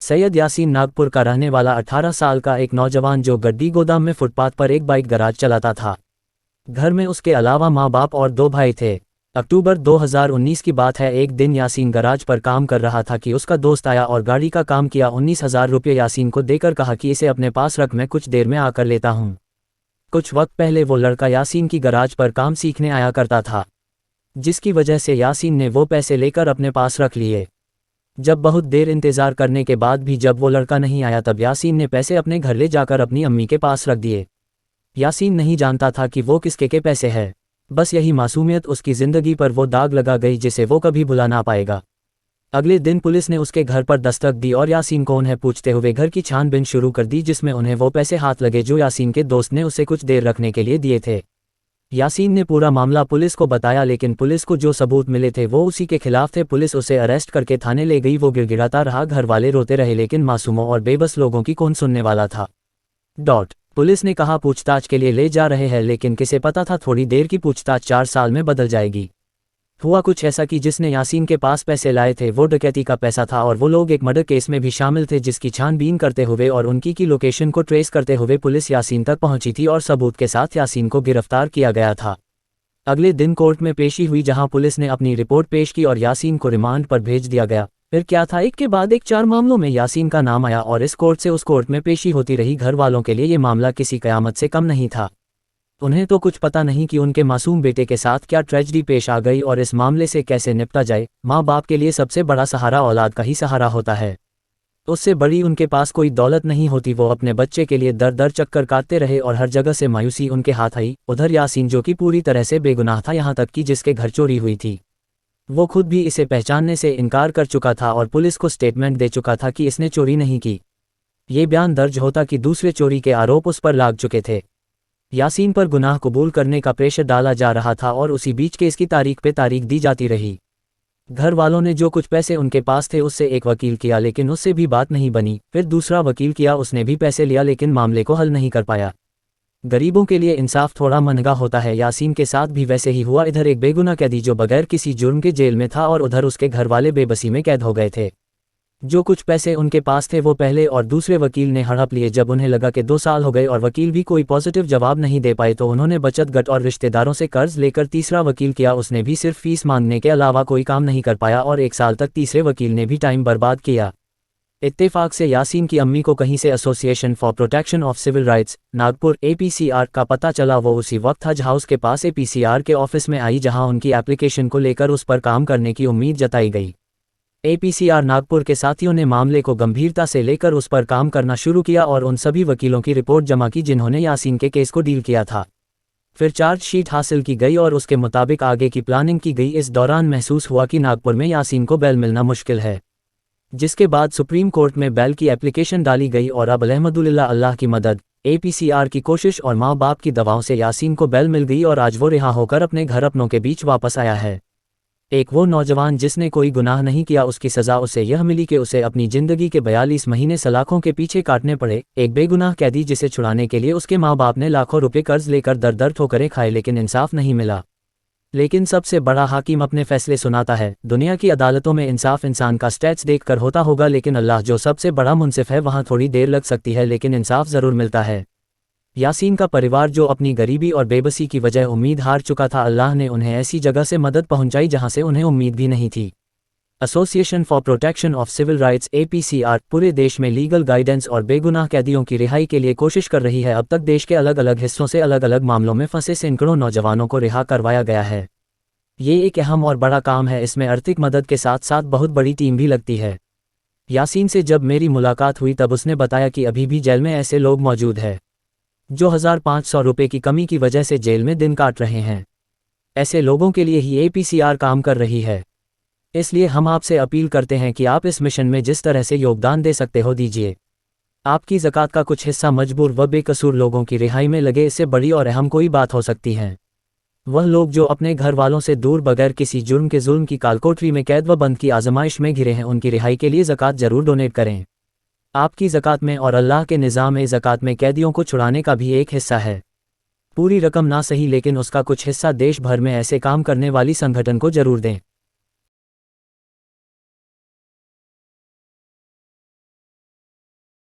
सैयद यासीन नागपुर का रहने वाला 18 साल का एक नौजवान जो गड्डी गोदाम में फुटपाथ पर एक बाइक गैराज चलाता था। घर में उसके अलावा माँ बाप और 2 भाई थे। अक्टूबर 2019 की बात है। एक दिन यासीन गैराज पर काम कर रहा था कि उसका दोस्त आया और गाड़ी का काम किया। 19,000 रुपये यासीन को देकर कहा कि इसे अपने पास रख, मैं कुछ देर में आकर लेता हूँ। कुछ वक्त पहले वो लड़का यासीन की गैराज पर काम सीखने आया करता था, जिसकी वजह से यासीन ने वो पैसे लेकर अपने पास रख लिए। जब बहुत देर इंतज़ार करने के बाद भी जब वो लड़का नहीं आया, तब यासीन ने पैसे अपने घर ले जाकर अपनी अम्मी के पास रख दिए। यासीन नहीं जानता था कि वो किसके के पैसे हैं। बस यही मासूमियत उसकी ज़िंदगी पर वो दाग लगा गई जिसे वो कभी भुला ना पाएगा। अगले दिन पुलिस ने उसके घर पर दस्तक दी और यासीन को उन्हें पूछते हुए घर की छानबीन शुरू कर दी, जिसमें उन्हें वो पैसे हाथ लगे जो यासीन के दोस्त ने उसे कुछ देर रखने के लिए दिए थे। यासीन ने पूरा मामला पुलिस को बताया, लेकिन पुलिस को जो सबूत मिले थे वो उसी के खिलाफ थे। पुलिस उसे अरेस्ट करके थाने ले गई। वो गिड़गिड़ाता रहा, घर वाले रोते रहे, लेकिन मासूमों और बेबस लोगों की कौन सुनने वाला था। पुलिस ने कहा पूछताछ के लिए ले जा रहे हैं, लेकिन किसे पता था थोड़ी देर की पूछताछ 4 साल में बदल जाएगी। हुआ कुछ ऐसा कि जिसने यासीन के पास पैसे लाए थे वो डकैती का पैसा था, और वो लोग एक मर्डर केस में भी शामिल थे, जिसकी छानबीन करते हुए और उनकी की लोकेशन को ट्रेस करते हुए पुलिस यासीन तक पहुंची थी और सबूत के साथ यासीन को गिरफ्तार किया गया था। अगले दिन कोर्ट में पेशी हुई, जहां पुलिस ने अपनी रिपोर्ट पेश की और यासीन को रिमांड पर भेज दिया गया। फिर क्या था, एक के बाद एक 4 मामलों में यासीन का नाम आया और इस कोर्ट से उस कोर्ट में पेशी होती रही। घर वालों के लिए ये मामला किसी कयामत से कम नहीं था। उन्हें तो कुछ पता नहीं कि उनके मासूम बेटे के साथ क्या ट्रेजेडी पेश आ गई और इस मामले से कैसे निपटा जाए। माँ बाप के लिए सबसे बड़ा सहारा औलाद का ही सहारा होता है। उससे बड़ी उनके पास कोई दौलत नहीं होती। वो अपने बच्चे के लिए दर दर चक्कर काटते रहे और हर जगह से मायूसी उनके हाथ आई। उधर यासीन, जो कि पूरी तरह से बेगुनाह था, यहाँ तक कि जिसके घर चोरी हुई थी, वो खुद भी इसे पहचानने से इनकार कर चुका था और पुलिस को स्टेटमेंट दे चुका था कि इसने चोरी नहीं की। ये बयान दर्ज होता कि दूसरे चोरी के आरोप उस पर लाग चुके थे। यासीन पर गुनाह कबूल करने का प्रेशर डाला जा रहा था और उसी बीच केस की तारीख पे तारीख दी जाती रही। घर वालों ने जो कुछ पैसे उनके पास थे उससे एक वकील किया, लेकिन उससे भी बात नहीं बनी। फिर दूसरा वकील किया, उसने भी पैसे लिया, लेकिन मामले को हल नहीं कर पाया। गरीबों के लिए इंसाफ थोड़ा महंगा होता है। यासीन के साथ भी वैसे ही हुआ। इधर एक बेगुनाह कैदी जो बगैर किसी जुर्म के जेल में था, और उधर उसके घर वाले बेबसी में कैद हो गए थे। जो कुछ पैसे उनके पास थे वो पहले और दूसरे वकील ने हड़प लिए। जब उन्हें लगा कि 2 साल हो गए और वकील भी कोई पॉजिटिव जवाब नहीं दे पाए, तो उन्होंने बचत गट और रिश्तेदारों से कर्ज लेकर तीसरा वकील किया। उसने भी सिर्फ फीस मांगने के अलावा कोई काम नहीं कर पाया और 1 साल तक तीसरे वकील ने भी टाइम बर्बाद किया। इत्तेफाक से यासीन की अम्मी को कहीं से association for protection of civil rights Nagpur APCR का पता चला। वो उसी वक्त हज हाउस के पास APCR के ऑफिस में आई, जहां उनकी एप्लीकेशन को लेकर उस पर काम करने की उम्मीद जताई गई। APCR नागपुर के साथियों ने मामले को गंभीरता से लेकर उस पर काम करना शुरू किया और उन सभी वकीलों की रिपोर्ट जमा की जिन्होंने यासीन के केस को डील किया था। फिर चार्जशीट हासिल की गई और उसके मुताबिक आगे की प्लानिंग की गई। इस दौरान महसूस हुआ कि नागपुर में यासीन को बेल मिलना मुश्किल है, जिसके बाद सुप्रीम कोर्ट में बेल की एप्लीकेशन डाली गई और अब अल्हम्दुलिल्लाह, अल्लाह की मदद, APCR की कोशिश और माँ बाप की दवाओं से यासीन को बेल मिल गई और आज वो रिहा होकर अपने घर अपनों के बीच वापस आया है। एक वो नौजवान जिसने कोई गुनाह नहीं किया, उसकी सज़ा उसे यह मिली कि उसे अपनी ज़िंदगी के 42 महीने सलाखों के पीछे काटने पड़े। एक बेगुनाह कैदी जिसे छुड़ाने के लिए उसके माँ बाप ने लाखों रुपए कर्ज लेकर दर दर ठोकरें खाए, लेकिन इंसाफ नहीं मिला। लेकिन सबसे बड़ा हाकिम अपने फैसले सुनाता है। दुनिया की अदालतों में इंसाफ इंसान का स्टैट्स देखकर होता होगा, लेकिन अल्लाह जो सबसे बड़ा मुंसिफ है, वहाँ थोड़ी देर लग सकती है, लेकिन इंसाफ ज़रूर मिलता है। यासीन का परिवार जो अपनी गरीबी और बेबसी की वजह उम्मीद हार चुका था, अल्लाह ने उन्हें ऐसी जगह से मदद पहुंचाई जहां से उन्हें उम्मीद भी नहीं थी। Association for protection of civil rights APCR पूरे देश में लीगल गाइडेंस और बेगुनाह कैदियों की रिहाई के लिए कोशिश कर रही है। अब तक देश के अलग अलग हिस्सों से अलग अलग मामलों में फंसे सैकड़ों नौजवानों को रिहा करवाया गया है। ये एक अहम और बड़ा काम है। इसमें आर्थिक मदद के साथ साथ बहुत बड़ी टीम भी लगती है। यासीन से जब मेरी मुलाकात हुई तब उसने बताया कि अभी भी जेल में ऐसे लोग मौजूद हैं जो 1500 रुपये की कमी की वजह से जेल में दिन काट रहे हैं। ऐसे लोगों के लिए ही APCR काम कर रही है। इसलिए हम आपसे अपील करते हैं कि आप इस मिशन में जिस तरह से योगदान दे सकते हो दीजिए। आपकी ज़कात का कुछ हिस्सा मजबूर व बेकसूर लोगों की रिहाई में लगे। इससे बड़ी और अहम कोई बात हो सकती है। वह लोग जो अपने घर वालों से दूर बगैर किसी जुर्म के जुल्म की कालकोठरी में कैद व बंद की आजमाइश में घिरे हैं, उनकी रिहाई के लिए ज़कात जरूर डोनेट करें। आपकी ज़कात में और अल्लाह के निज़ाम ज़कात में कैदियों को छुड़ाने का भी एक हिस्सा है। पूरी रकम ना सही, लेकिन उसका कुछ हिस्सा देश भर में ऐसे काम करने वाली संगठन को जरूर दें।